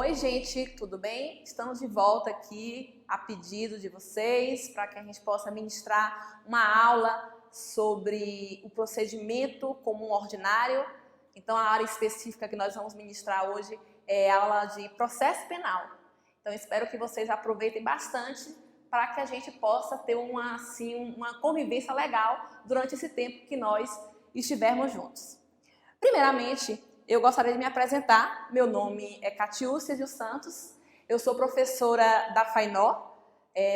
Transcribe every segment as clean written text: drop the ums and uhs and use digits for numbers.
Oi, gente, tudo bem? Estamos de volta aqui a pedido de vocês para que a gente possa ministrar uma aula sobre o procedimento comum ordinário. Então, a área específica que nós vamos ministrar hoje é a aula de processo penal. Então, espero que vocês aproveitem bastante para que a gente possa ter uma convivência legal durante esse tempo que nós estivermos juntos. Primeiramente, eu gostaria de me apresentar. Meu nome é Catiúcia dos Santos, eu sou professora da FAINO,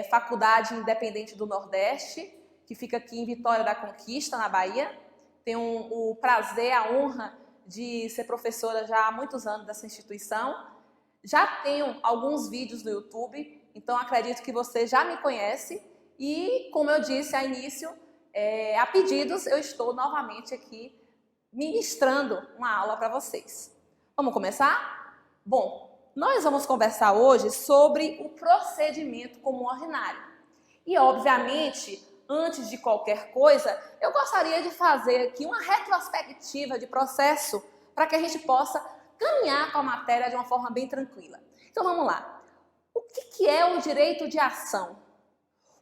Faculdade Independente do Nordeste, que fica aqui em Vitória da Conquista, na Bahia. Tenho o prazer, a honra de ser professora já há muitos anos dessa instituição. Já tenho alguns vídeos no YouTube, então acredito que você já me conhece. E, como eu disse ao início, a pedidos, eu estou novamente aqui ministrando uma aula para vocês. Vamos começar? Bom, nós vamos conversar hoje sobre o procedimento comum ordinário. E, obviamente, antes de qualquer coisa, eu gostaria de fazer aqui uma retrospectiva de processo para que a gente possa caminhar com a matéria de uma forma bem tranquila. Então, vamos lá. O que é o direito de ação?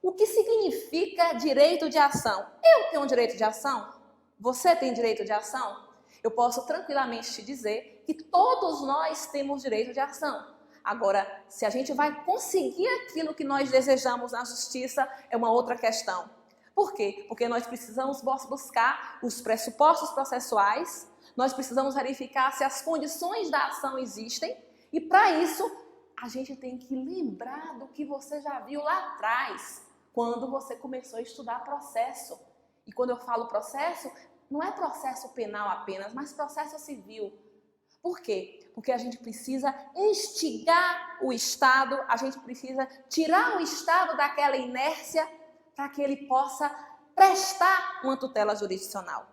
O que significa direito de ação? Eu tenho um direito de ação? Você tem direito de ação? Eu posso tranquilamente te dizer que todos nós temos direito de ação. Agora, se a gente vai conseguir aquilo que nós desejamos na justiça, é uma outra questão. Por quê? Porque nós precisamos buscar os pressupostos processuais, nós precisamos verificar se as condições da ação existem, e para isso, a gente tem que lembrar do que você já viu lá atrás, quando você começou a estudar processo. E quando eu falo processo, não é processo penal apenas, mas processo civil. Por quê? Porque a gente precisa instigar o Estado, a gente precisa tirar o Estado daquela inércia para que ele possa prestar uma tutela jurisdicional.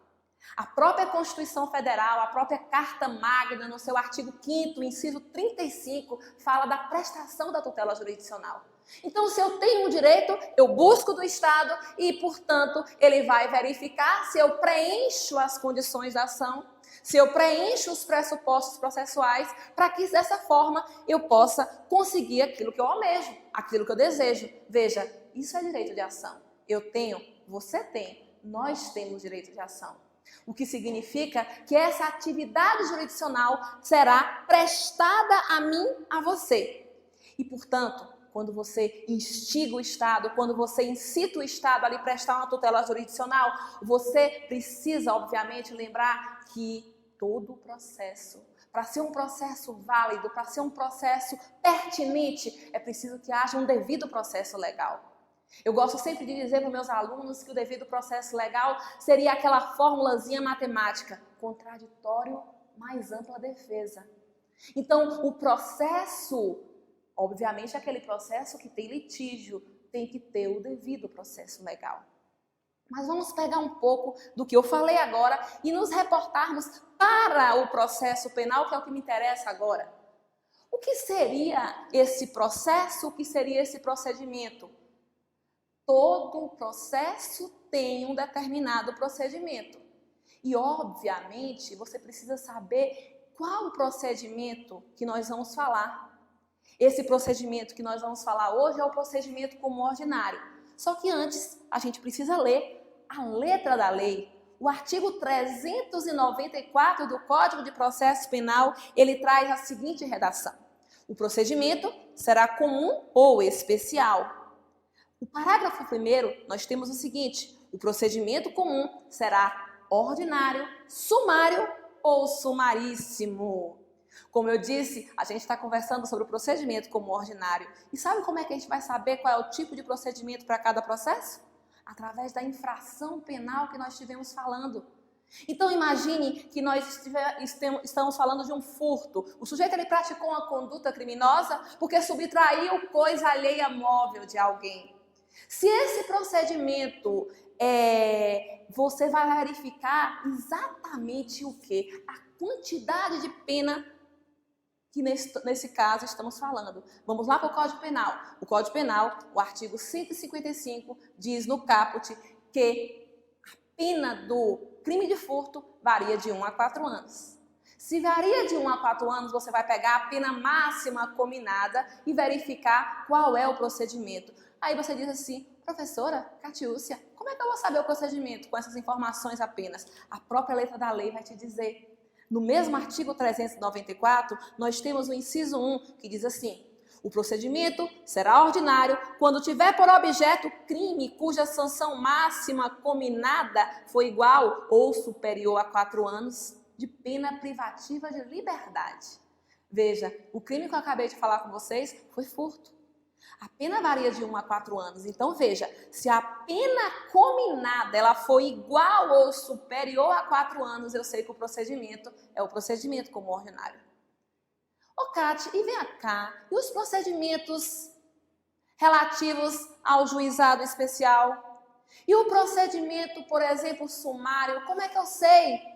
A própria Constituição Federal, a própria Carta Magna, no seu artigo 5º, inciso 35, fala da prestação da tutela jurisdicional. Então, se eu tenho um direito, eu busco do Estado e, portanto, ele vai verificar se eu preencho as condições da ação, se eu preencho os pressupostos processuais, para que, dessa forma, eu possa conseguir aquilo que eu almejo, aquilo que eu desejo. Veja, isso é direito de ação. Eu tenho, você tem, nós temos direito de ação. O que significa que essa atividade jurisdicional será prestada a mim, a você. E, portanto, quando você instiga o Estado, quando você incita o Estado a lhe prestar uma tutela jurisdicional, você precisa, obviamente, lembrar que todo o processo, para ser um processo válido, para ser um processo pertinente, é preciso que haja um devido processo legal. Eu gosto sempre de dizer para os meus alunos que o devido processo legal seria aquela formulazinha matemática, contraditório mais ampla defesa. Então, o processo, obviamente, aquele processo que tem litígio, tem que ter o devido processo legal. Mas vamos pegar um pouco do que eu falei agora e nos reportarmos para o processo penal, que é o que me interessa agora. O que seria esse processo? O que seria esse procedimento? Todo processo tem um determinado procedimento. E, obviamente, você precisa saber qual o procedimento que nós vamos falar. Esse procedimento que nós vamos falar hoje é o procedimento comum ordinário. Só que antes, a gente precisa ler a letra da lei. O artigo 394 do Código de Processo Penal, ele traz a seguinte redação. O procedimento será comum ou especial. No parágrafo 1º, nós temos o seguinte: o procedimento comum será ordinário, sumário ou sumaríssimo. Como eu disse, a gente está conversando sobre o procedimento comum ordinário. E sabe como é que a gente vai saber qual é o tipo de procedimento para cada processo? Através da infração penal que nós estivemos falando. Então, imagine que nós estamos falando de um furto. O sujeito ele praticou uma conduta criminosa porque subtraiu coisa alheia móvel de alguém. Se esse procedimento, você vai verificar exatamente o quê? A quantidade de pena que nesse caso estamos falando. Vamos lá para o Código Penal. O Código Penal, o artigo 155, diz no caput que a pena do crime de furto varia de 1 a 4 anos. Se varia de 1 a 4 anos, você vai pegar a pena máxima combinada e verificar qual é o procedimento. Aí você diz assim, professora Catiúcia, como é que eu vou saber o procedimento com essas informações apenas? A própria letra da lei vai te dizer. No mesmo artigo 394, nós temos o inciso 1, que diz assim, o procedimento será ordinário quando tiver por objeto crime cuja sanção máxima combinada foi igual ou superior a 4 anos de pena privativa de liberdade. Veja, o crime que eu acabei de falar com vocês foi furto. A pena varia de 1 a 4 anos. Então, veja, se a pena combinada ela for igual ou superior a 4 anos, eu sei que o procedimento é o procedimento como ordinário. Ô, Cate, e vem cá, e os procedimentos relativos ao juizado especial? E o procedimento, por exemplo, sumário, como é que eu sei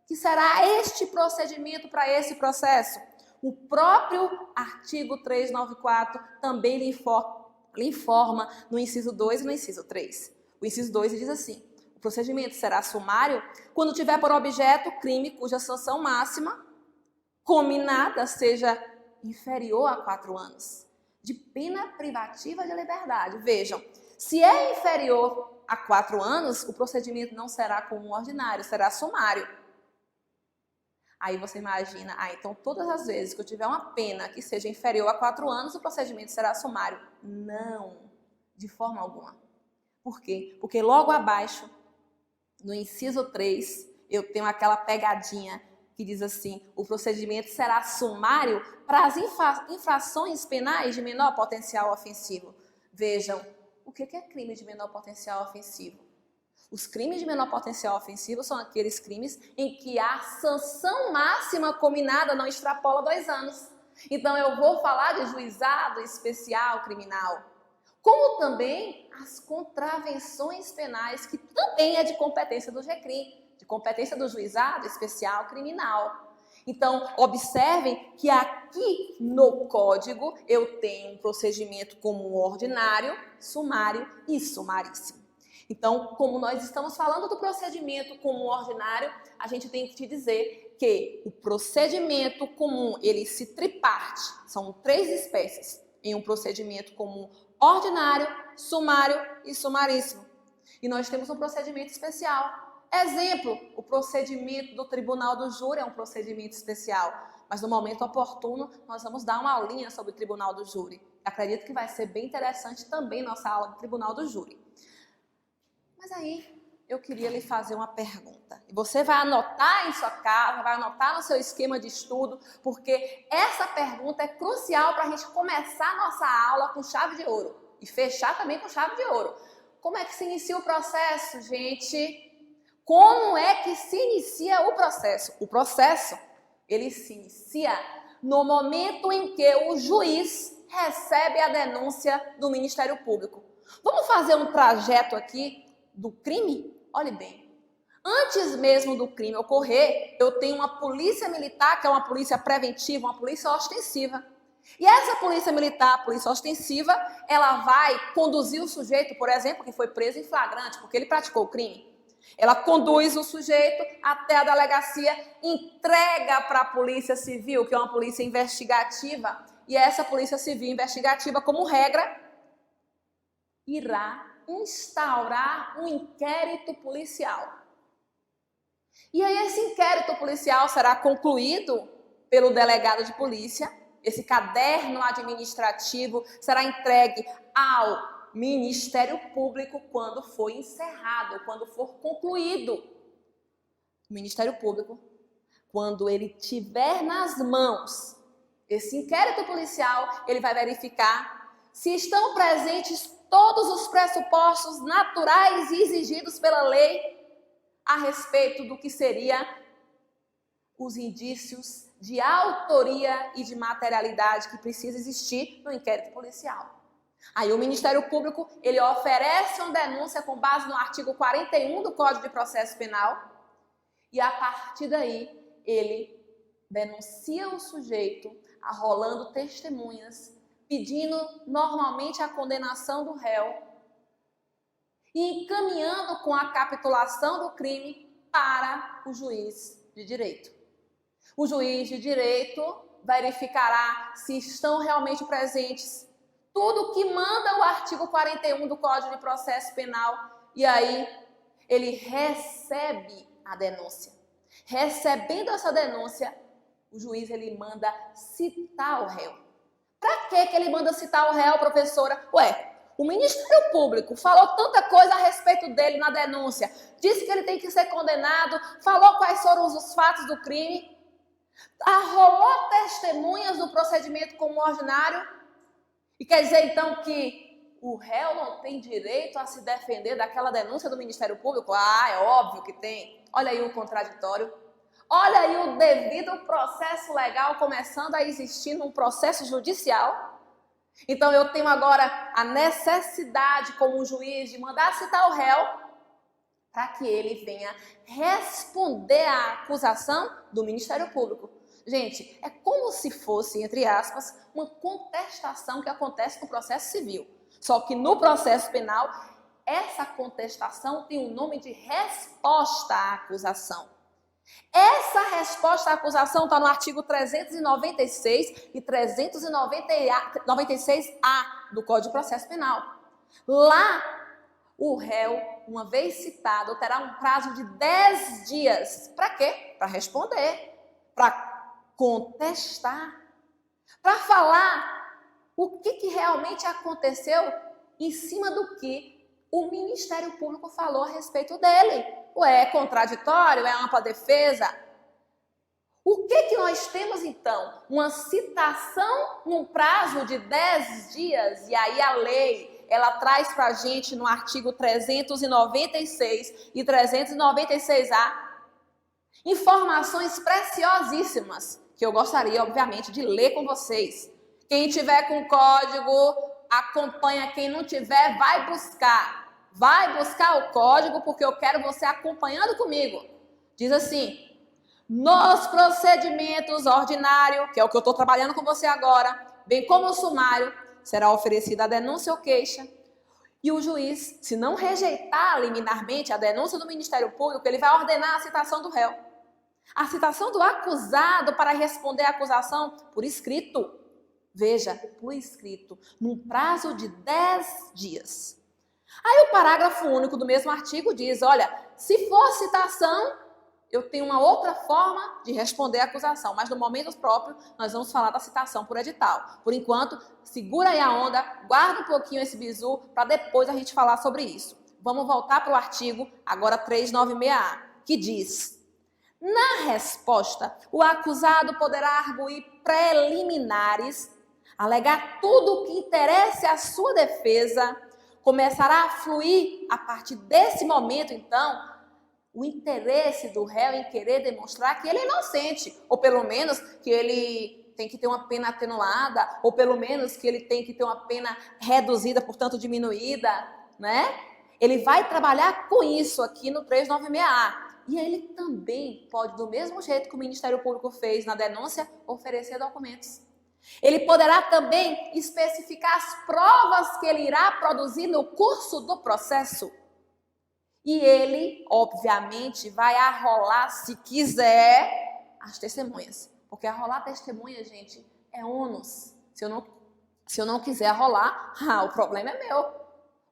que será este procedimento para esse processo? O próprio artigo 394 também lhe informa no inciso 2 e no inciso 3. O inciso 2 diz assim, o procedimento será sumário quando tiver por objeto crime cuja sanção máxima combinada seja inferior a 4 anos de pena privativa de liberdade. Vejam, se é inferior a 4 anos, o procedimento não será comum ordinário, será sumário. Aí você imagina, então todas as vezes que eu tiver uma pena que seja inferior a 4 anos, o procedimento será sumário. Não, de forma alguma. Por quê? Porque logo abaixo, no inciso 3, eu tenho aquela pegadinha que diz assim, o procedimento será sumário para as infrações penais de menor potencial ofensivo. Vejam, o que é crime de menor potencial ofensivo? Os crimes de menor potencial ofensivo são aqueles crimes em que a sanção máxima combinada não extrapola 2 anos. Então, eu vou falar de juizado especial criminal, como também as contravenções penais, que também é de competência do GECRIM, de competência do juizado especial criminal. Então, observem que aqui no código eu tenho um procedimento comum ordinário, sumário e sumaríssimo. Então, como nós estamos falando do procedimento comum ordinário, a gente tem que te dizer que o procedimento comum, ele se triparte, são 3 espécies, em um procedimento comum ordinário, sumário e sumaríssimo. E nós temos um procedimento especial. Exemplo, o procedimento do Tribunal do Júri é um procedimento especial, mas no momento oportuno nós vamos dar uma aulinha sobre o Tribunal do Júri. Acredito que vai ser bem interessante também nossa aula do Tribunal do Júri. Mas aí, eu queria lhe fazer uma pergunta. E você vai anotar em sua casa, vai anotar no seu esquema de estudo, porque essa pergunta é crucial para a gente começar a nossa aula com chave de ouro. E fechar também com chave de ouro. Como é que se inicia o processo, gente? Como é que se inicia o processo? O processo, ele se inicia no momento em que o juiz recebe a denúncia do Ministério Público. Vamos fazer um trajeto aqui do crime? Olhe bem, antes mesmo do crime ocorrer, eu tenho uma polícia militar, que é uma polícia preventiva, uma polícia ostensiva. E essa polícia militar, a polícia ostensiva, ela vai conduzir o sujeito, por exemplo, que foi preso em flagrante, porque ele praticou o crime. Ela conduz o sujeito até a delegacia, entrega para a polícia civil, que é uma polícia investigativa, e essa polícia civil investigativa, como regra, irá instaurar um inquérito policial. E aí esse inquérito policial será concluído pelo delegado de polícia, esse caderno administrativo será entregue ao Ministério Público quando for encerrado, quando for concluído. O Ministério Público, quando ele tiver nas mãos esse inquérito policial, ele vai verificar se estão presentes todos os pressupostos naturais e exigidos pela lei a respeito do que seria os indícios de autoria e de materialidade que precisa existir no inquérito policial. Aí o Ministério Público, ele oferece uma denúncia com base no artigo 41 do Código de Processo Penal e a partir daí ele denuncia o sujeito arrolando testemunhas, pedindo normalmente a condenação do réu e encaminhando com a capitulação do crime para o juiz de direito. O juiz de direito verificará se estão realmente presentes tudo que manda o artigo 41 do Código de Processo Penal, e aí ele recebe a denúncia. Recebendo essa denúncia, o juiz ele manda citar o réu. Para que ele manda citar o réu, professora? O Ministério Público falou tanta coisa a respeito dele na denúncia, disse que ele tem que ser condenado, falou quais foram os fatos do crime, arrolou testemunhas do procedimento como ordinário, e quer dizer então que o réu não tem direito a se defender daquela denúncia do Ministério Público? É óbvio que tem. Olha aí o contraditório. Olha aí o devido processo legal começando a existir num processo judicial. Então eu tenho agora a necessidade como juiz de mandar citar o réu para que ele venha responder à acusação do Ministério Público. Gente, é como se fosse, entre aspas, uma contestação que acontece no processo civil. Só que no processo penal, essa contestação tem o nome de resposta à acusação. Essa resposta à acusação está no artigo 396 e 396-A do Código de Processo Penal. Lá, o réu, uma vez citado, terá um prazo de 10 dias. Para quê? Para responder, para contestar, para falar o que realmente aconteceu em cima do que o Ministério Público falou a respeito dele. É contraditório? É ampla defesa? O que nós temos então? Uma citação num prazo de 10 dias, e aí a lei, ela traz para a gente no artigo 396 e 396-A informações preciosíssimas que eu gostaria, obviamente, de ler com vocês. Quem tiver com o código, acompanha. Quem não tiver, vai buscar. Vai buscar o código, porque eu quero você acompanhando comigo. Diz assim: nos procedimentos ordinários, que é o que eu estou trabalhando com você agora, bem como o sumário, será oferecida a denúncia ou queixa. E o juiz, se não rejeitar liminarmente a denúncia do Ministério Público, ele vai ordenar a citação do réu. A citação do acusado para responder à acusação por escrito. Veja, por escrito, num prazo de 10 dias. Aí o parágrafo único do mesmo artigo diz, olha, se for citação, eu tenho uma outra forma de responder à acusação, mas no momento próprio nós vamos falar da citação por edital. Por enquanto, segura aí a onda, guarda um pouquinho esse bizu para depois a gente falar sobre isso. Vamos voltar para o artigo, agora 396A, que diz: na resposta, o acusado poderá arguir preliminares, alegar tudo o que interesse à sua defesa, começará a fluir a partir desse momento, então, o interesse do réu em querer demonstrar que ele é inocente, ou pelo menos que ele tem que ter uma pena atenuada, ou pelo menos que ele tem que ter uma pena reduzida, portanto diminuída, né? Ele vai trabalhar com isso aqui no 396A. E ele também pode, do mesmo jeito que o Ministério Público fez na denúncia, oferecer documentos. Ele poderá também especificar as provas que ele irá produzir no curso do processo. E ele, obviamente, vai arrolar, se quiser, as testemunhas. Porque arrolar testemunha, gente, é ônus. Se eu não quiser arrolar, o problema é meu.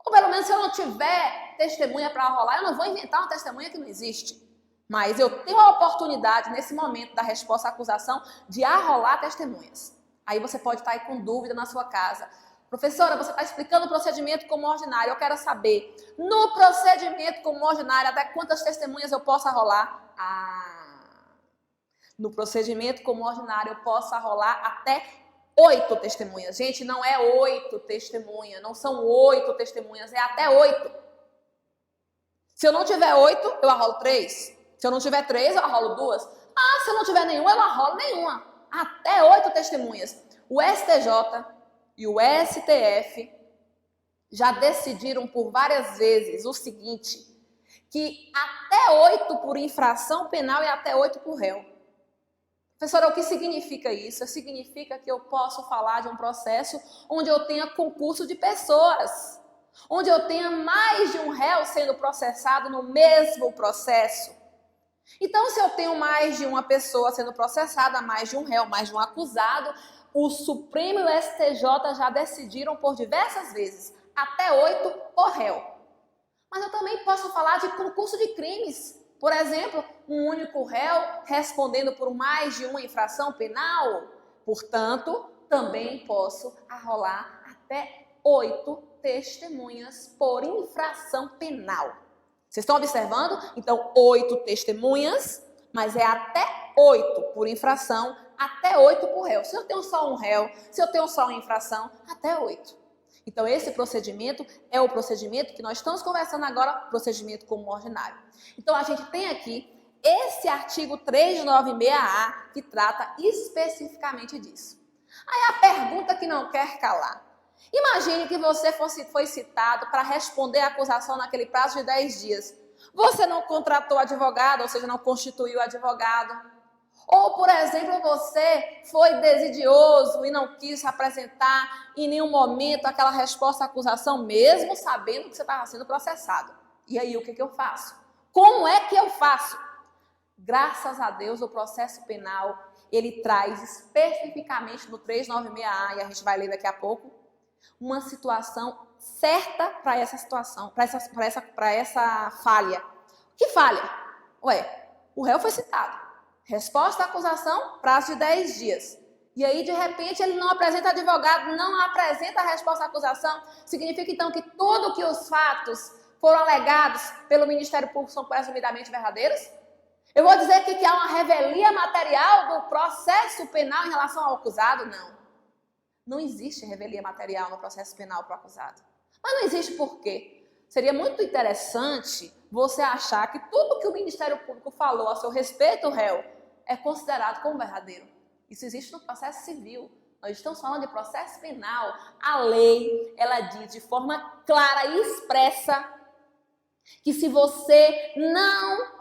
Ou pelo menos se eu não tiver testemunha para arrolar, eu não vou inventar uma testemunha que não existe. Mas eu tenho a oportunidade, nesse momento da resposta à acusação, de arrolar testemunhas. Aí você pode estar aí com dúvida na sua casa. Professora, você está explicando o procedimento como ordinário. Eu quero saber, no procedimento como ordinário, até quantas testemunhas eu posso arrolar? No procedimento como ordinário, eu posso arrolar até 8 testemunhas. Gente, não é 8 testemunhas, não são 8 testemunhas, é até 8. Se eu não tiver 8, eu arrolo 3. Se eu não tiver 3, eu arrolo 2. Se eu não tiver nenhuma, eu arrolo nenhuma. Até 8 testemunhas. O STJ e o STF já decidiram por várias vezes o seguinte, que até 8 por infração penal e até 8 por réu. Professora, o que significa isso? Significa que eu posso falar de um processo onde eu tenha concurso de pessoas, onde eu tenha mais de um réu sendo processado no mesmo processo. Então, se eu tenho mais de uma pessoa sendo processada, mais de um réu, mais de um acusado, o Supremo e o STJ já decidiram por diversas vezes, até 8 por réu. Mas eu também posso falar de concurso de crimes. Por exemplo, um único réu respondendo por mais de uma infração penal. Portanto, também posso arrolar até 8 testemunhas por infração penal. Vocês estão observando? Então, 8 testemunhas, mas é até 8 por infração, até 8 por réu. Se eu tenho só um réu, se eu tenho só uma infração, até 8. Então, esse procedimento é o procedimento que nós estamos conversando agora, procedimento comum ordinário. Então, a gente tem aqui esse artigo 396A que trata especificamente disso. Aí a pergunta que não quer calar. Imagine que você foi citado para responder a acusação naquele prazo de 10 dias. Você não contratou advogado, ou seja, não constituiu advogado. Ou, por exemplo, você foi desidioso e não quis apresentar em nenhum momento aquela resposta à acusação, mesmo sabendo que você estava sendo processado. E aí, o que eu faço? Como é que eu faço? Graças a Deus, o processo penal, ele traz especificamente no 396A, e a gente vai ler daqui a pouco, uma situação certa para essa situação, para essa falha. Que falha? Ué, o réu foi citado. Resposta à acusação, prazo de 10 dias. E aí, de repente, ele não apresenta advogado, não apresenta a resposta à acusação. Significa, então, que tudo que os fatos foram alegados pelo Ministério Público são presumidamente verdadeiros? Eu vou dizer aqui que há uma revelia material do processo penal em relação ao acusado? Não. Não existe revelia material no processo penal para o acusado. Mas não existe por quê? Seria muito interessante você achar que tudo que o Ministério Público falou a seu respeito, réu, é considerado como verdadeiro. Isso existe no processo civil. Nós estamos falando de processo penal. A lei, ela diz de forma clara e expressa que se você não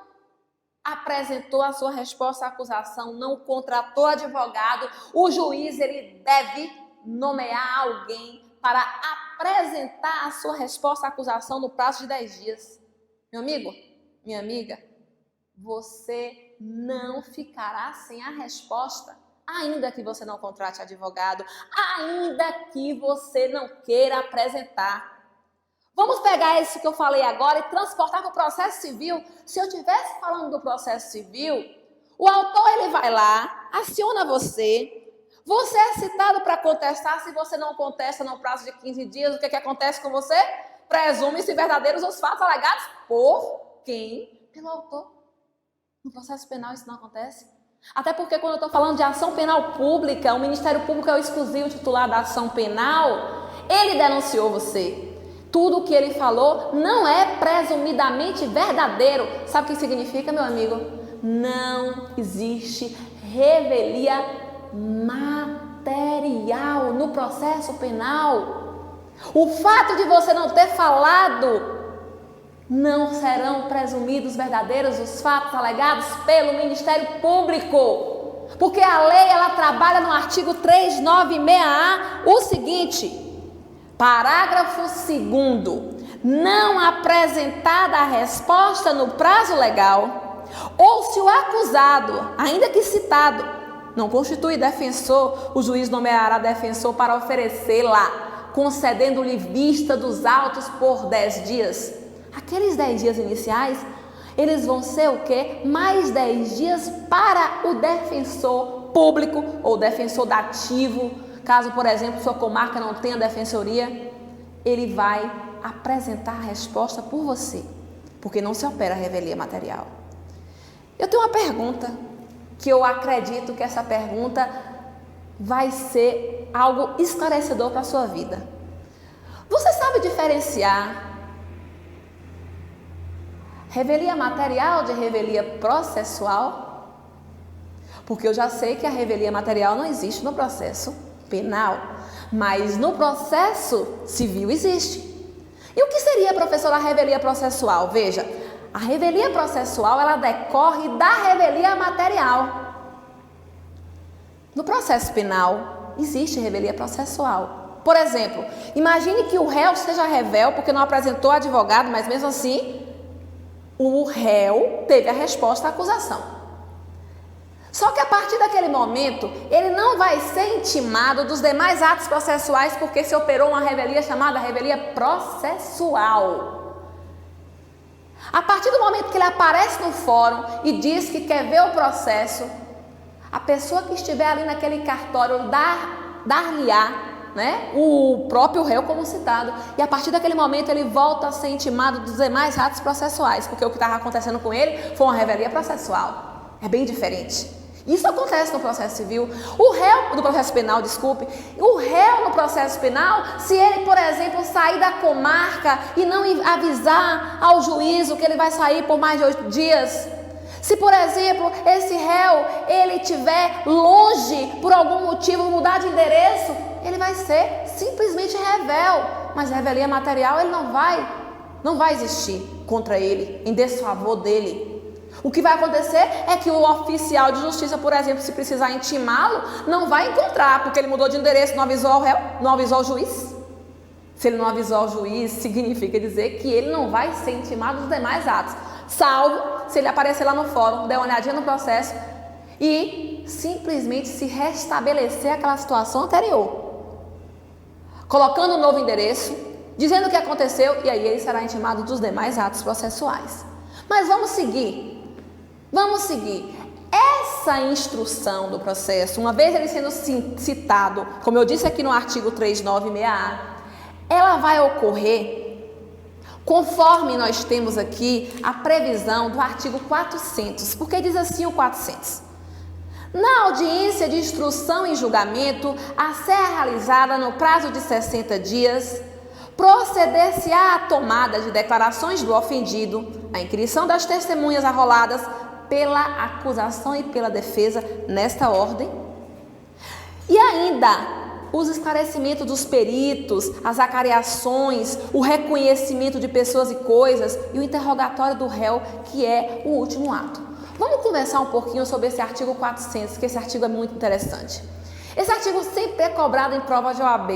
apresentou a sua resposta à acusação, não contratou advogado, o juiz ele deve nomear alguém para apresentar a sua resposta à acusação no prazo de 10 dias. Meu amigo, minha amiga, você não ficará sem a resposta, ainda que você não contrate advogado, ainda que você não queira apresentar. Vamos pegar isso que eu falei agora e transportar para o processo civil. Se eu estivesse falando do processo civil, o autor ele vai lá, aciona você é citado para contestar. Se você não contesta no prazo de 15 dias, o que acontece com você? Presume-se verdadeiros os fatos alegados por quem? Pelo autor. No processo penal isso não acontece. Até porque quando eu estou falando de ação penal pública, o Ministério Público é o exclusivo titular da ação penal, ele denunciou você. Tudo o que ele falou não é presumidamente verdadeiro. Sabe o que significa, meu amigo? Não existe revelia material no processo penal. O fato de você não ter falado não serão presumidos verdadeiros os fatos alegados pelo Ministério Público. Porque a lei, ela trabalha no artigo 396A o seguinte: parágrafo 2º, não apresentada a resposta no prazo legal, ou se o acusado, ainda que citado, não constitui defensor, o juiz nomeará defensor para oferecê-la, concedendo-lhe vista dos autos por 10 dias. Aqueles 10 dias iniciais, eles vão ser o quê? Mais 10 dias para o defensor público ou defensor dativo. Caso, por exemplo, sua comarca não tenha defensoria, ele vai apresentar a resposta por você, porque não se opera revelia material. Eu tenho uma pergunta, que eu acredito que essa pergunta vai ser algo esclarecedor para a sua vida. Você sabe diferenciar revelia material de revelia processual? Porque eu já sei que a revelia material não existe no processo penal, mas no processo civil existe. E o que seria, professora, a revelia processual? Veja, a revelia processual, ela decorre da revelia material. No processo penal, existe revelia processual. Por exemplo, imagine que o réu seja revel porque não apresentou advogado, mas mesmo assim, o réu teve a resposta à acusação. Só que a partir daquele momento, ele não vai ser intimado dos demais atos processuais, porque se operou uma revelia chamada revelia processual. A partir do momento que ele aparece no fórum e diz que quer ver o processo, a pessoa que estiver ali naquele cartório dar-lhe-á, né, o próprio réu como citado, e a partir daquele momento ele volta a ser intimado dos demais atos processuais, porque o que estava acontecendo com ele foi uma revelia processual. É bem diferente. Isso acontece no processo civil. O réu, no processo penal, desculpe, o réu no processo penal, se ele, por exemplo, sair da comarca e não avisar ao juízo que ele vai sair por mais de 8 dias, se, por exemplo, esse réu, ele estiver longe, por algum motivo, mudar de endereço, ele vai ser simplesmente rével, mas revelia material ele não vai existir contra ele, em desfavor dele. O que vai acontecer é que o oficial de justiça, por exemplo, se precisar intimá-lo, não vai encontrar, porque ele mudou de endereço, não avisou ao réu, não avisou ao juiz. Se ele não avisou ao juiz, significa dizer que ele não vai ser intimado dos demais atos, salvo se ele aparecer lá no fórum, der uma olhadinha no processo e simplesmente se restabelecer aquela situação anterior, colocando um novo endereço, dizendo o que aconteceu, e aí ele será intimado dos demais atos processuais. Mas vamos seguir. Essa instrução do processo, uma vez ele sendo citado, como eu disse aqui no artigo 396A, ela vai ocorrer conforme nós temos aqui a previsão do artigo 400, porque diz assim o 400. Na audiência de instrução e julgamento, a ser realizada no prazo de 60 dias, proceder-se-á à tomada de declarações do ofendido, a inquirição das testemunhas arroladas pela acusação e pela defesa nesta ordem, e ainda os esclarecimentos dos peritos, as acariações, o reconhecimento de pessoas e coisas e o interrogatório do réu, que é o último ato. Vamos conversar um pouquinho sobre esse artigo 400, que esse artigo é muito interessante. Esse artigo sempre é cobrado em prova de OAB.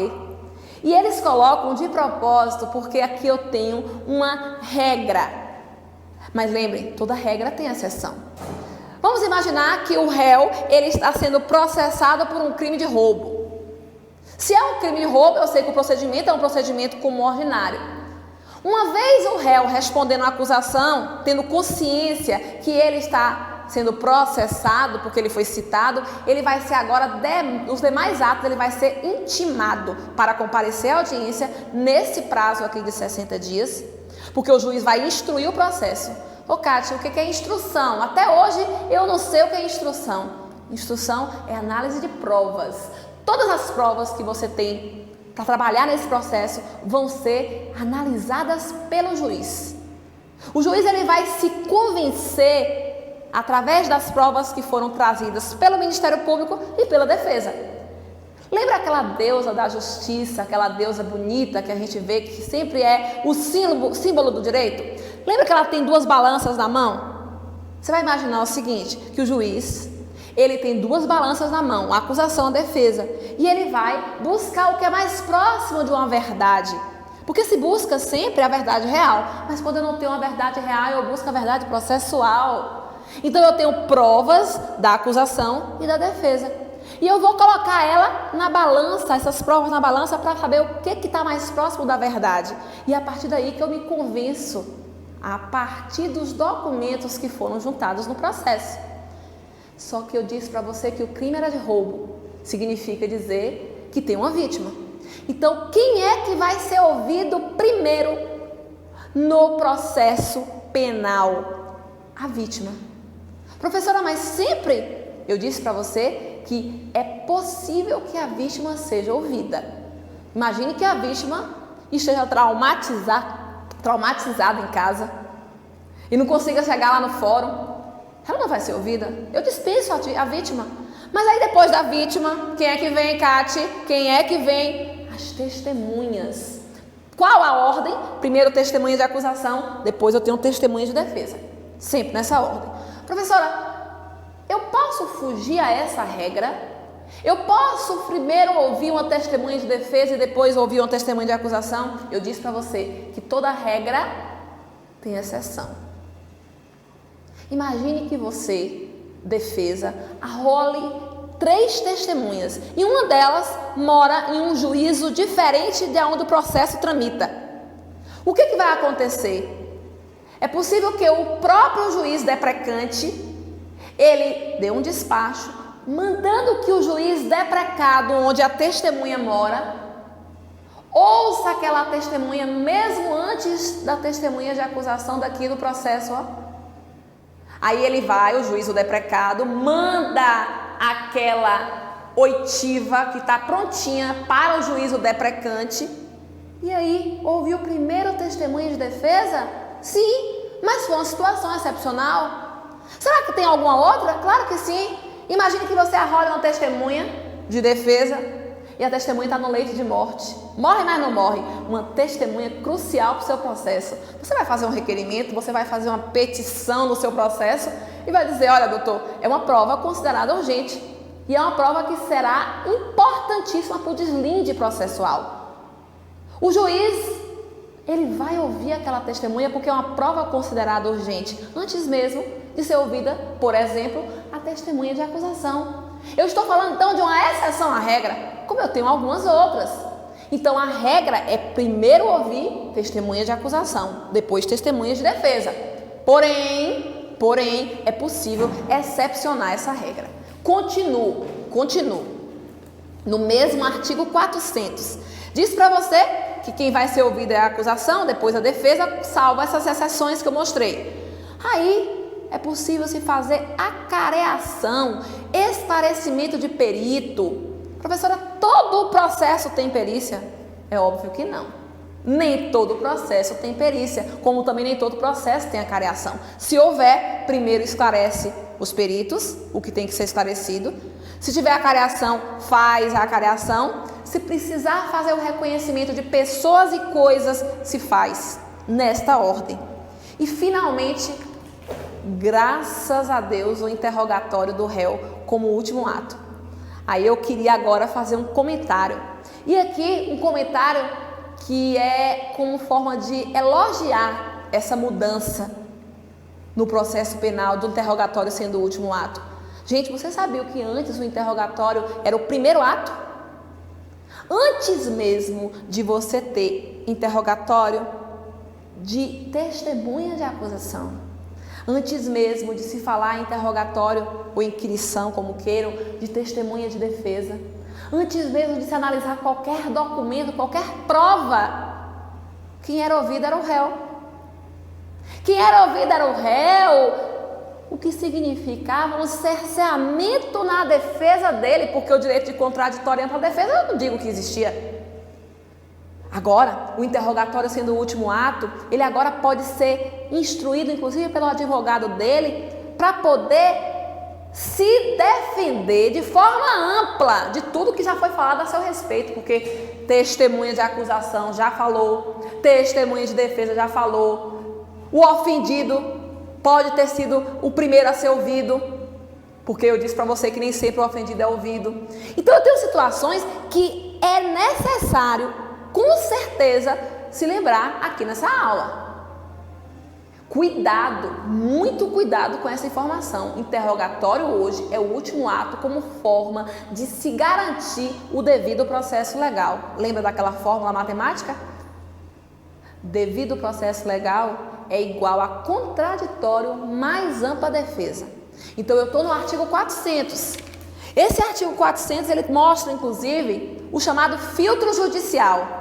E eles colocam de propósito, porque aqui eu tenho uma regra. Mas lembrem, toda regra tem exceção. Vamos imaginar que o réu, ele está sendo processado por um crime de roubo. Se é um crime de roubo, eu sei que o procedimento é um procedimento comum ordinário. Uma vez o réu respondendo à acusação, tendo consciência que ele está sendo processado, porque ele foi citado, ele vai ser agora, os demais atos, ele vai ser intimado para comparecer à audiência nesse prazo aqui de 60 dias, porque o juiz vai instruir o processo. Ô Kátia, o que é instrução? Até hoje eu não sei o que é instrução. Instrução é análise de provas. Todas as provas que você tem para trabalhar nesse processo vão ser analisadas pelo juiz. O juiz ele vai se convencer através das provas que foram trazidas pelo Ministério Público e pela defesa. Lembra aquela deusa da justiça, aquela deusa bonita que a gente vê que sempre é o símbolo do direito? Lembra que ela tem 2 balanças na mão? Você vai imaginar o seguinte, que o juiz, ele tem 2 balanças na mão, a acusação, a defesa, e ele vai buscar o que é mais próximo de uma verdade. Porque se busca sempre a verdade real, mas quando eu não tenho uma verdade real, eu busco a verdade processual. Então eu tenho provas da acusação e da defesa. E eu vou colocar ela na balança, essas provas na balança, para saber o que está mais próximo da verdade. E é a partir daí que eu me convenço, a partir dos documentos que foram juntados no processo. Só que eu disse para você que o crime era de roubo, significa dizer que tem uma vítima. Então, quem é que vai ser ouvido primeiro no processo penal? A vítima. Professora, mas sempre eu disse para você que é possível que a vítima seja ouvida. Imagine que a vítima esteja traumatizada em casa e não consiga chegar lá no fórum. Ela não vai ser ouvida. Eu dispenso a vítima. Mas aí depois da vítima, quem é que vem, Kati? Quem é que vem? As testemunhas. Qual a ordem? Primeiro testemunha de acusação, depois eu tenho testemunha de defesa. Sempre nessa ordem. Professora, eu posso fugir a essa regra? Eu posso primeiro ouvir uma testemunha de defesa e depois ouvir uma testemunha de acusação? Eu disse para você que toda regra tem exceção. Imagine que você, defesa, arrole 3 testemunhas e uma delas mora em um juízo diferente de onde o processo tramita. O que vai acontecer? É possível que o próprio juiz deprecante, ele dê um despacho, mandando que o juiz deprecado, onde a testemunha mora, ouça aquela testemunha mesmo antes da testemunha de acusação daqui do processo, Aí ele vai, o juiz, o deprecado, manda aquela oitiva que está prontinha para o juízo deprecante. E aí, ouviu o primeiro testemunho de defesa? Sim, mas foi uma situação excepcional. Será que tem alguma outra? Claro que sim. Imagine que você arrola uma testemunha de defesa e a testemunha está no leito de morte. Morre, mas não morre. Uma testemunha crucial para o seu processo. Você vai fazer um requerimento, você vai fazer uma petição no seu processo e vai dizer, olha, doutor, é uma prova considerada urgente e é uma prova que será importantíssima para o deslinde processual. O juiz, ele vai ouvir aquela testemunha porque é uma prova considerada urgente, antes mesmo de ser ouvida, por exemplo, a testemunha de acusação. Eu estou falando então de uma exceção à regra, como eu tenho algumas outras. Então a regra é primeiro ouvir testemunha de acusação, depois testemunha de defesa. Porém, é possível excepcionar essa regra. Continuo. No mesmo artigo 400, diz para você que quem vai ser ouvido é a acusação, depois a defesa, salvo essas exceções que eu mostrei. Aí é possível se fazer acareação, esclarecimento de perito. Professora, todo o processo tem perícia? É óbvio que não. Nem todo processo tem perícia, como também nem todo processo tem acareação. Se houver, primeiro esclarece os peritos, o que tem que ser esclarecido. Se tiver acareação, faz a acareação. Se precisar fazer o reconhecimento de pessoas e coisas, se faz nesta ordem. E finalmente, graças a Deus, o interrogatório do réu como último ato. Aí eu queria agora fazer um comentário. E aqui um comentário que é como forma de elogiar essa mudança no processo penal do interrogatório sendo o último ato. Gente, você sabia que antes o interrogatório era o primeiro ato? Antes mesmo de você ter interrogatório de testemunha de acusação, antes mesmo de se falar em interrogatório ou inquirição, como queiram, de testemunha de defesa, antes mesmo de se analisar qualquer documento, qualquer prova, quem era ouvido era o réu. Quem era ouvido era o réu, o que significava um cerceamento na defesa dele, porque o direito de contraditório para a defesa eu não digo que existia. Agora, o interrogatório sendo o último ato, ele agora pode ser instruído, inclusive pelo advogado dele, para poder se defender de forma ampla de tudo que já foi falado a seu respeito, porque testemunha de acusação já falou, testemunha de defesa já falou, o ofendido pode ter sido o primeiro a ser ouvido, porque eu disse para você que nem sempre o ofendido é ouvido. Então eu tenho situações que é necessário, com certeza, se lembrar aqui nessa aula. Cuidado, muito cuidado com essa informação. Interrogatório hoje é o último ato como forma de se garantir o devido processo legal. Lembra daquela fórmula matemática? Devido processo legal é igual a contraditório mais ampla defesa. Então eu estou no artigo 400. Esse artigo 400 ele mostra inclusive o chamado filtro judicial.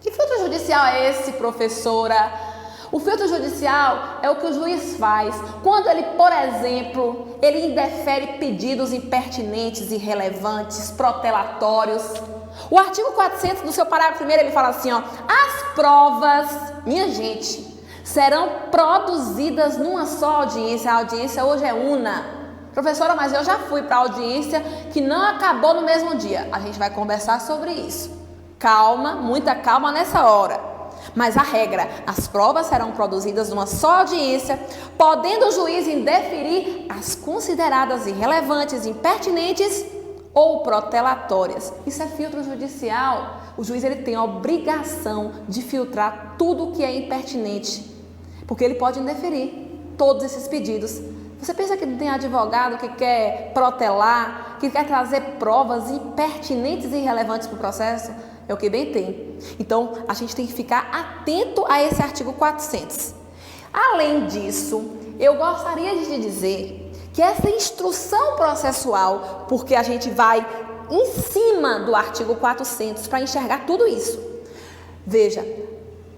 Que filtro judicial é esse, professora? O filtro judicial é o que o juiz faz quando ele, por exemplo, ele indefere pedidos impertinentes, irrelevantes, protelatórios. O artigo 400, no seu parágrafo 1º, ele fala assim, as provas, minha gente, serão produzidas numa só audiência. A audiência hoje é una. Professora, mas eu já fui para a audiência que não acabou no mesmo dia. A gente vai conversar sobre isso. Calma, muita calma nessa hora. Mas a regra, as provas serão produzidas numa só audiência, podendo o juiz indeferir as consideradas irrelevantes, impertinentes ou protelatórias. Isso é filtro judicial. O juiz ele tem a obrigação de filtrar tudo o que é impertinente, porque ele pode indeferir. todos esses pedidos. Você pensa que não tem advogado que quer protelar, que quer trazer provas impertinentes e irrelevantes para o processo? É o que bem tem. Então, a gente tem que ficar atento a esse artigo 400. Além disso, eu gostaria de te dizer que essa instrução processual, porque a gente vai em cima do artigo 400 para enxergar tudo isso. Veja,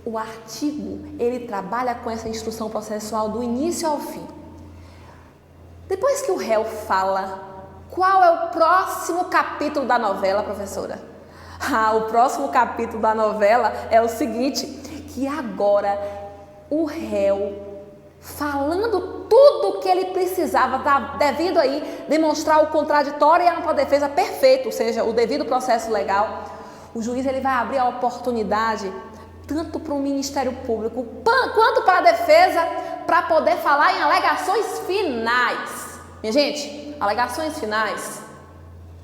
o artigo, ele trabalha com essa instrução processual do início ao fim. Depois que o réu fala, qual é o próximo capítulo da novela, professora? O próximo capítulo da novela é o seguinte, que agora o réu, falando tudo o que ele precisava, tá devendo aí demonstrar o contraditório e a ampla defesa perfeito, ou seja, o devido processo legal, o juiz ele vai abrir a oportunidade tanto para o Ministério Público quanto para a defesa para poder falar em alegações finais. Minha gente, alegações finais,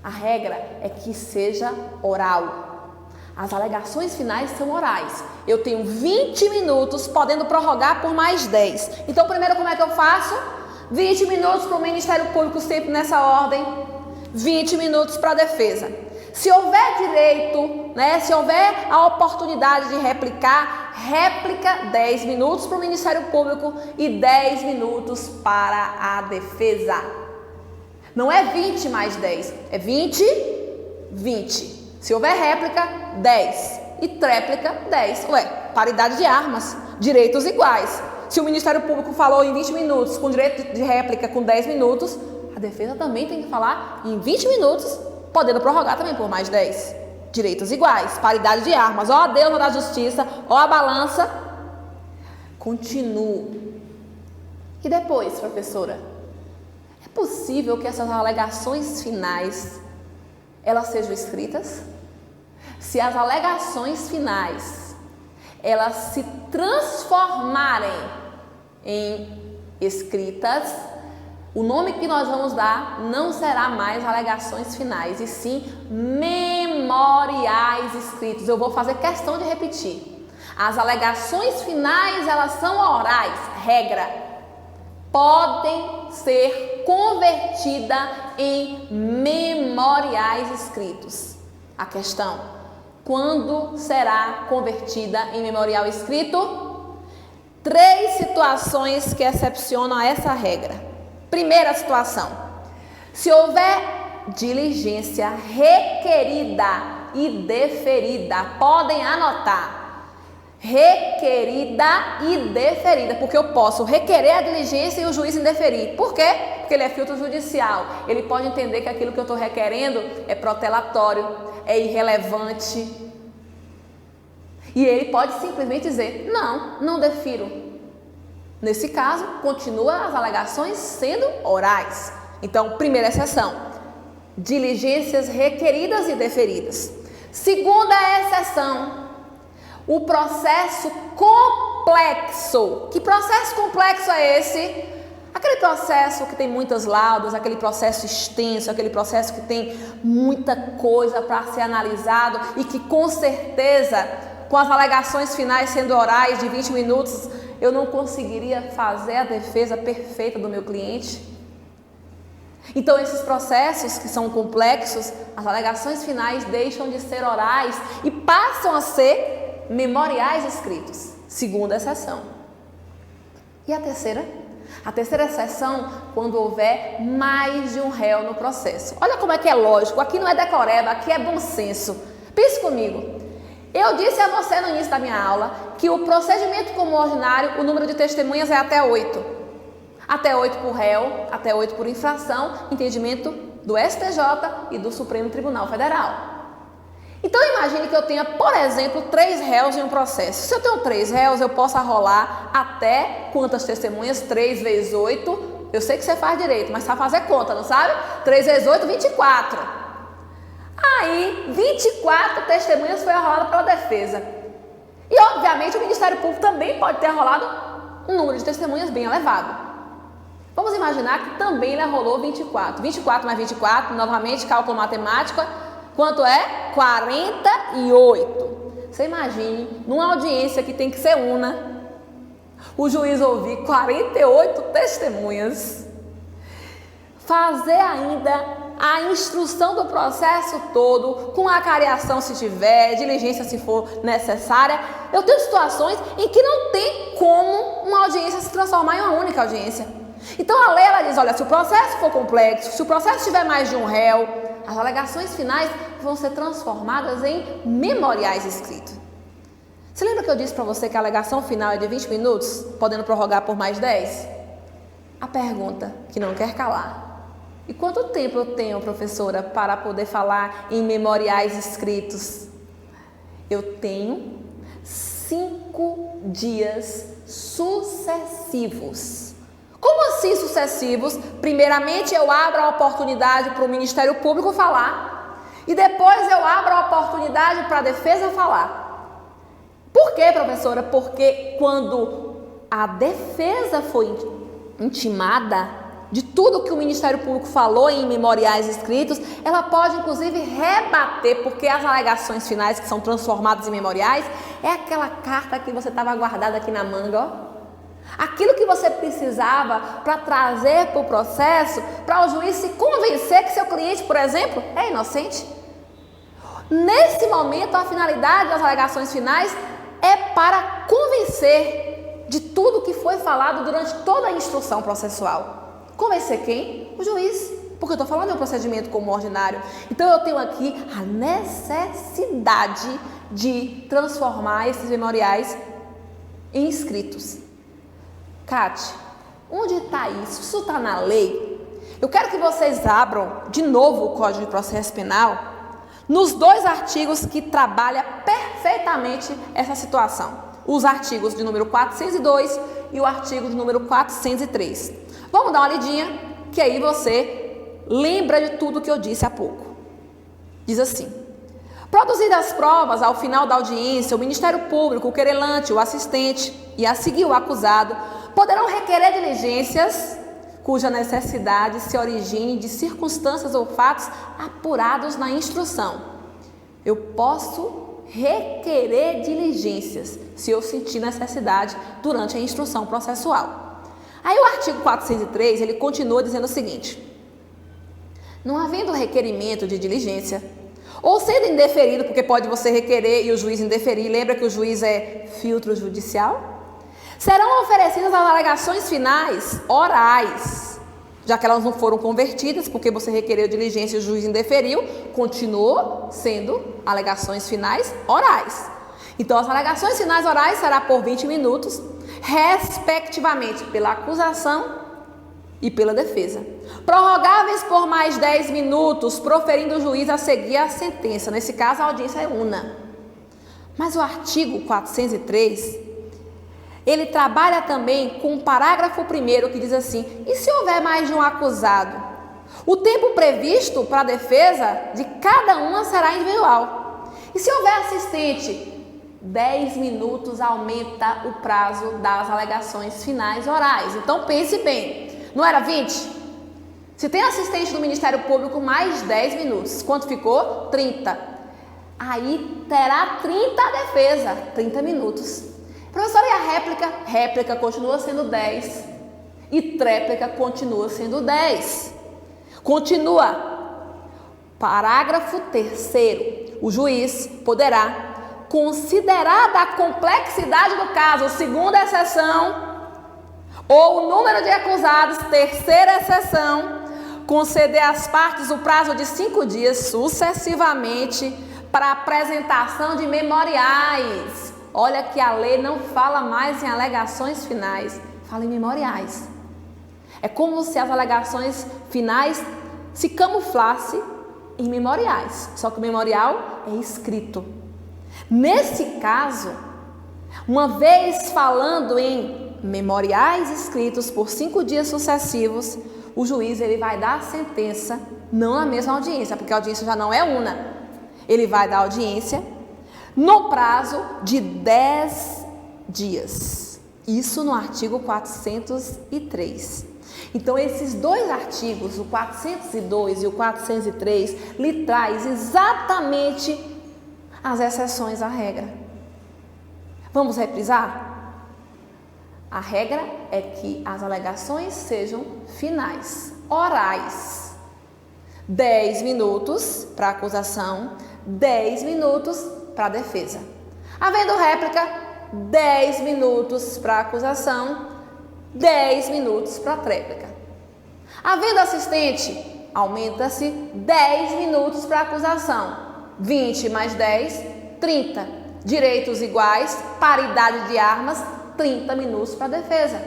a regra é que seja oral. As alegações finais são orais. Eu tenho 20 minutos, podendo prorrogar por mais 10. Então, primeiro, como é que eu faço? 20 minutos para o Ministério Público, sempre nessa ordem. 20 minutos para a defesa. Se houver direito, se houver a oportunidade de replicar, réplica 10 minutos para o Ministério Público e 10 minutos para a defesa. Não é 20 mais 10, é 20, 20. Se houver réplica, 10. E tréplica, 10. Paridade de armas, direitos iguais. Se o Ministério Público falou em 20 minutos, com direito de réplica com 10 minutos, a defesa também tem que falar em 20 minutos, podendo prorrogar também por mais 10. Direitos iguais, paridade de armas. Ó Deus da justiça, ó a balança. Continuo. E depois, professora? É possível que essas alegações finais, elas sejam escritas? Se as alegações finais, elas se transformarem em escritas, o nome que nós vamos dar não será mais alegações finais, e sim memoriais escritos. Eu vou fazer questão de repetir. As alegações finais, elas são orais, regra. Podem ser convertidas em memoriais escritos. A questão, quando será convertida em memorial escrito? 3 situações que excepcionam essa regra. Primeira situação, se houver diligência requerida e deferida, podem anotar, requerida e deferida, porque eu posso requerer a diligência e o juiz indeferir. Por quê? Porque ele é filtro judicial, ele pode entender que aquilo que eu estou requerendo é protelatório, é irrelevante, e ele pode simplesmente dizer, não defiro. Nesse caso, continua as alegações sendo orais. Então, primeira exceção, diligências requeridas e deferidas. Segunda exceção, o processo complexo. Que processo complexo é esse? Aquele processo que tem muitas laudas, aquele processo extenso, aquele processo que tem muita coisa para ser analisado e que com certeza, com as alegações finais sendo orais de 20 minutos, eu não conseguiria fazer a defesa perfeita do meu cliente. Então, esses processos que são complexos, as alegações finais deixam de ser orais e passam a ser memoriais escritos. Segunda exceção. E a terceira? A terceira exceção, quando houver mais de um réu no processo. Olha como é que é lógico, aqui não é decoreba, aqui é bom senso. Pense comigo. Eu disse a você no início da minha aula que o procedimento comum ordinário, o número de testemunhas é até 8. Até 8 por réu, até 8 por infração, entendimento do STJ e do Supremo Tribunal Federal. Então imagine que eu tenha, por exemplo, 3 réus em um processo. Se eu tenho 3 réus, eu posso arrolar até quantas testemunhas? 3 vezes 8. Eu sei que você faz direito, mas sabe fazer conta, não sabe? 3 vezes 8, 24. Aí, 24 testemunhas foi arrolado pela defesa. E, obviamente, o Ministério Público também pode ter arrolado um número de testemunhas bem elevado. Vamos imaginar que também ele arrolou 24. 24 mais 24, novamente, cálculo matemático, quanto é? 48. Você imagine, numa audiência que tem que ser una, o juiz ouvir 48 testemunhas, fazer ainda a instrução do processo todo, com acariação se tiver, diligência se for necessária. Eu tenho situações em que não tem como uma audiência se transformar em uma única audiência. Então a lei ela diz, olha, se o processo for complexo, se o processo tiver mais de um réu, as alegações finais vão ser transformadas em memoriais escritos. Você lembra que eu disse para você que a alegação final é de 20 minutos, podendo prorrogar por mais 10? A pergunta que não quer calar. E quanto tempo eu tenho, professora, para poder falar em memoriais escritos? Eu tenho 5 dias sucessivos. Como assim sucessivos? Primeiramente eu abro a oportunidade para o Ministério Público falar e depois eu abro a oportunidade para a defesa falar. Por quê, professora? Porque quando a defesa foi intimada de tudo que o Ministério Público falou em memoriais escritos, ela pode inclusive rebater, porque as alegações finais que são transformadas em memoriais é aquela carta que você estava guardada aqui na manga, ó. Aquilo que você precisava para trazer para o processo, para o juiz se convencer que seu cliente, por exemplo, é inocente. Nesse momento, a finalidade das alegações finais é para convencer de tudo que foi falado durante toda a instrução processual. Convencer quem? O juiz. Porque eu estou falando de um procedimento como ordinário. Então eu tenho aqui a necessidade de transformar esses memoriais em escritos. Cate, onde está isso? Isso está na lei? Eu quero que vocês abram de novo o Código de Processo Penal nos 2 artigos que trabalham perfeitamente essa situação. Os artigos de número 402 e o artigo de número 403. Vamos dar uma lidinha, que aí você lembra de tudo que eu disse há pouco. Diz assim: produzidas as provas, ao final da audiência, o Ministério Público, o querelante, o assistente e a seguir o acusado poderão requerer diligências cuja necessidade se origine de circunstâncias ou fatos apurados na instrução. Eu posso requerer diligências se eu sentir necessidade durante a instrução processual. Aí o artigo 403, ele continua dizendo o seguinte: não havendo requerimento de diligência, ou sendo indeferido, porque pode você requerer e o juiz indeferir, lembra que o juiz é filtro judicial? Serão oferecidas as alegações finais orais, já que elas não foram convertidas, porque você requereu diligência e o juiz indeferiu, continuou sendo alegações finais orais. Então as alegações finais orais serão por 20 minutos, respectivamente pela acusação e pela defesa. Prorrogáveis por mais 10 minutos, proferindo o juiz a seguir a sentença. Nesse caso, a audiência é una. Mas o artigo 403, ele trabalha também com o parágrafo 1º que diz assim: e se houver mais de um acusado? O tempo previsto para a defesa de cada uma será individual. E se houver assistente, 10 minutos aumenta o prazo das alegações finais orais. Então pense bem, não era 20? Se tem assistente do Ministério Público, mais 10 minutos. Quanto ficou? 30. Aí terá 30 a defesa, 30 minutos. Professora, e a réplica? Réplica continua sendo 10. E tréplica continua sendo 10. Continua. Parágrafo 3º. O juiz poderá, considerada a complexidade do caso, segunda exceção, ou o número de acusados, terceira exceção, conceder às partes o prazo de 5 dias sucessivamente para apresentação de memoriais. Olha que a lei não fala mais em alegações finais, fala em memoriais. É como se as alegações finais se camuflassem em memoriais, só que o memorial é escrito. Nesse caso, uma vez falando em memoriais escritos por 5 dias sucessivos, o juiz ele vai dar a sentença, não na mesma audiência, porque a audiência já não é una. Ele vai dar audiência no prazo de 10 dias. Isso no artigo 403. Então, esses 2 artigos, o 402 e o 403, lhe traz exatamente as exceções à regra. Vamos reprisar? A regra é que as alegações sejam finais, orais. 10 minutos para a acusação, 10 minutos para a defesa. Havendo réplica, 10 minutos para a acusação, 10 minutos para a tréplica. Havendo assistente, aumenta-se 10 minutos para a acusação, 20 mais 10, 30. Direitos iguais, paridade de armas, 30 minutos para a defesa.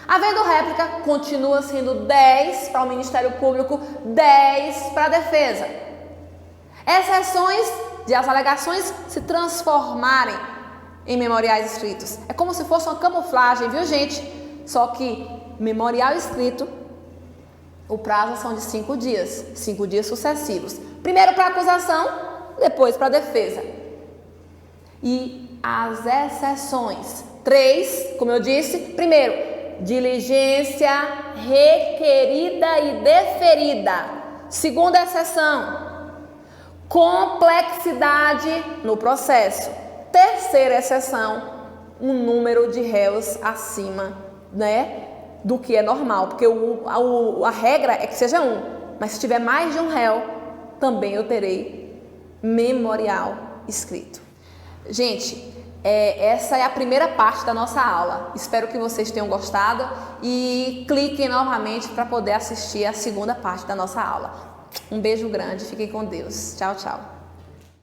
Havendo réplica, continua sendo 10 para o Ministério Público, 10 para a defesa. Exceções de as alegações se transformarem em memoriais escritos. É como se fosse uma camuflagem, viu, gente? Só que memorial escrito, o prazo são de 5 dias, 5 dias sucessivos. Primeiro para a acusação, depois para a defesa. E as exceções, 3, como eu disse, primeiro, diligência requerida e deferida. Segunda exceção, complexidade no processo. Terceira exceção, um número de réus acima, do que é normal, porque a regra é que seja um, mas se tiver mais de um réu, também eu terei memorial escrito. Gente, essa é a primeira parte da nossa aula. Espero que vocês tenham gostado e cliquem novamente para poder assistir a segunda parte da nossa aula. Um beijo grande, fiquem com Deus. Tchau, tchau.